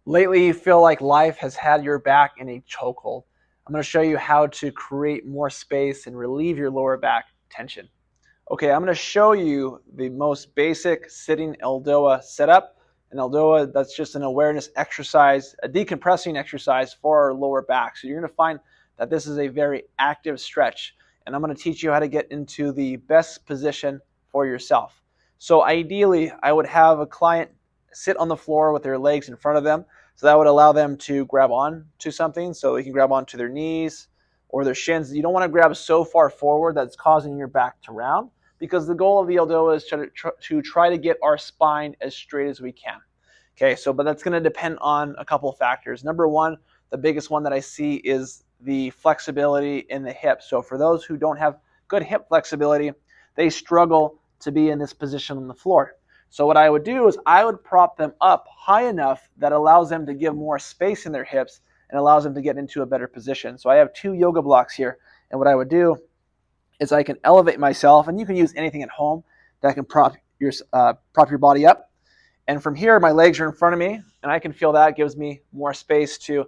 Lately, you feel like life has had your back in a chokehold. I'm going to show you how to create more space and relieve your lower back tension. Okay, I'm going to show you the most basic sitting ELDOA setup. An ELDOA, that's just an awareness exercise, a decompressing exercise for our lower back. So you're going to find that this is a very active stretch. And I'm going to teach you how to get into the best position for yourself. So ideally, I would have a client sit on the floor with their legs in front of them. So that would allow them to grab on to something. So they can grab onto their knees or their shins. You don't want to grab so far forward that's causing your back to round, because the goal of the ELDOA is to try to get our spine as straight as we can. Okay, but that's going to depend on a couple of factors. Number one, the biggest one that I see is the flexibility in the hips. So for those who don't have good hip flexibility, they struggle to be in this position on the floor. So what I would do is I would prop them up high enough that allows them to give more space in their hips and allows them to get into a better position. So I have 2 yoga blocks here, and what I would do is I can elevate myself, and you can use anything at home that can prop your body up. And from here, my legs are in front of me, and I can feel that gives me more space to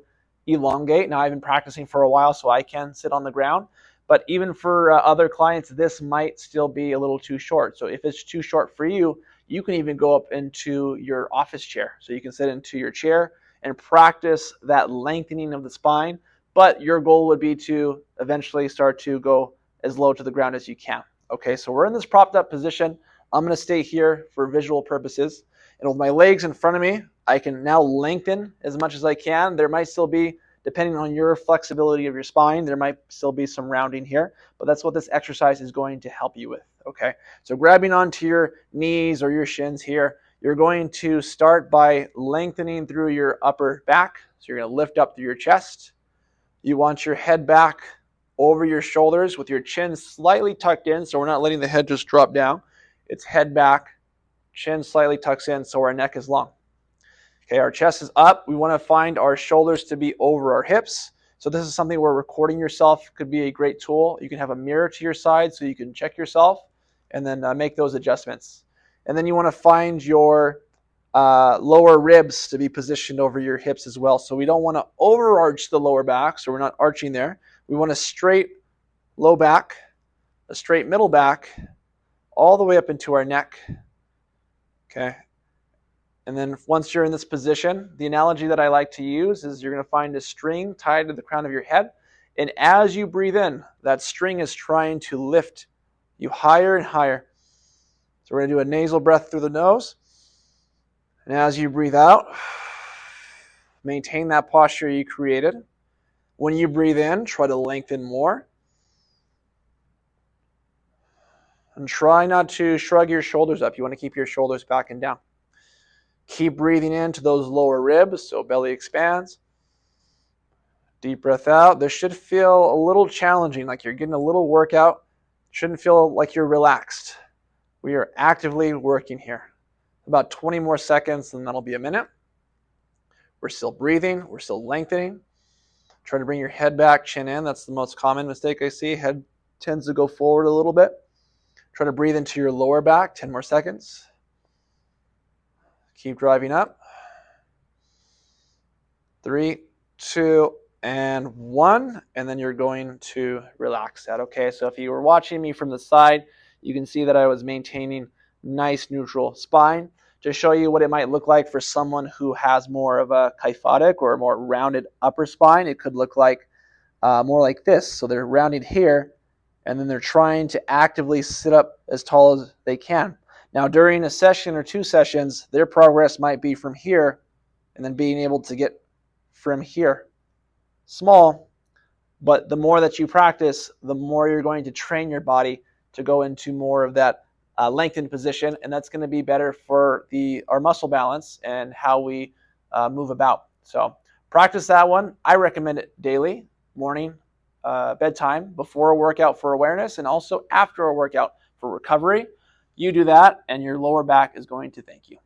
elongate. Now, I've been practicing for a while, so I can sit on the ground. But even for other clients, this might still be a little too short. So if it's too short for you, you can even go up into your office chair. So you can sit into your chair and practice that lengthening of the spine. But your goal would be to eventually start to go as low to the ground as you can. Okay, so we're in this propped up position. I'm going to stay here for visual purposes. And with my legs in front of me, I can now lengthen as much as I can. There might still be, depending on your flexibility of your spine, there might still be some rounding here, but that's what this exercise is going to help you with. Okay, so grabbing onto your knees or your shins here, you're going to start by lengthening through your upper back. So you're going to lift up through your chest. You want your head back over your shoulders with your chin slightly tucked in, so we're not letting the head just drop down. It's head back, chin slightly tucks in, so our neck is long. Okay, our chest is up. We want to find our shoulders to be over our hips. So this is something where recording yourself could be a great tool. You can have a mirror to your side so you can check yourself and then make those adjustments. And then you want to find your lower ribs to be positioned over your hips as well. So we don't want to overarch the lower back, so we're not arching there. We want a straight low back, a straight middle back, all the way up into our neck. Okay. And then once you're in this position, the analogy that I like to use is you're going to find a string tied to the crown of your head. And as you breathe in, that string is trying to lift you higher and higher. So we're going to do a nasal breath through the nose. And as you breathe out, maintain that posture you created. When you breathe in, try to lengthen more. And try not to shrug your shoulders up. You want to keep your shoulders back and down. Keep breathing into those lower ribs, so belly expands. Deep breath out. This should feel a little challenging, like you're getting a little workout. Shouldn't feel like you're relaxed. We are actively working here. About 20 more seconds, and that'll be a minute. We're still breathing. We're still lengthening. Try to bring your head back, chin in. That's the most common mistake I see. Head tends to go forward a little bit. Try to breathe into your lower back. 10 more seconds. Keep driving up. 3, 2, and 1. And then you're going to relax that. Okay, so if you were watching me from the side, you can see that I was maintaining nice neutral spine. To show you what it might look like for someone who has more of a kyphotic or a more rounded upper spine, it could look like more like this. So they're rounded here, and then they're trying to actively sit up as tall as they can. Now, during a session or 2 sessions, their progress might be from here and then being able to get from here. Small, but the more that you practice, the more you're going to train your body to go into more of that lengthened position, and that's going to be better for our muscle balance and how we move about. So practice that one. I recommend it daily, morning, bedtime, before a workout for awareness, and also after a workout for recovery. You do that, and your lower back is going to thank you.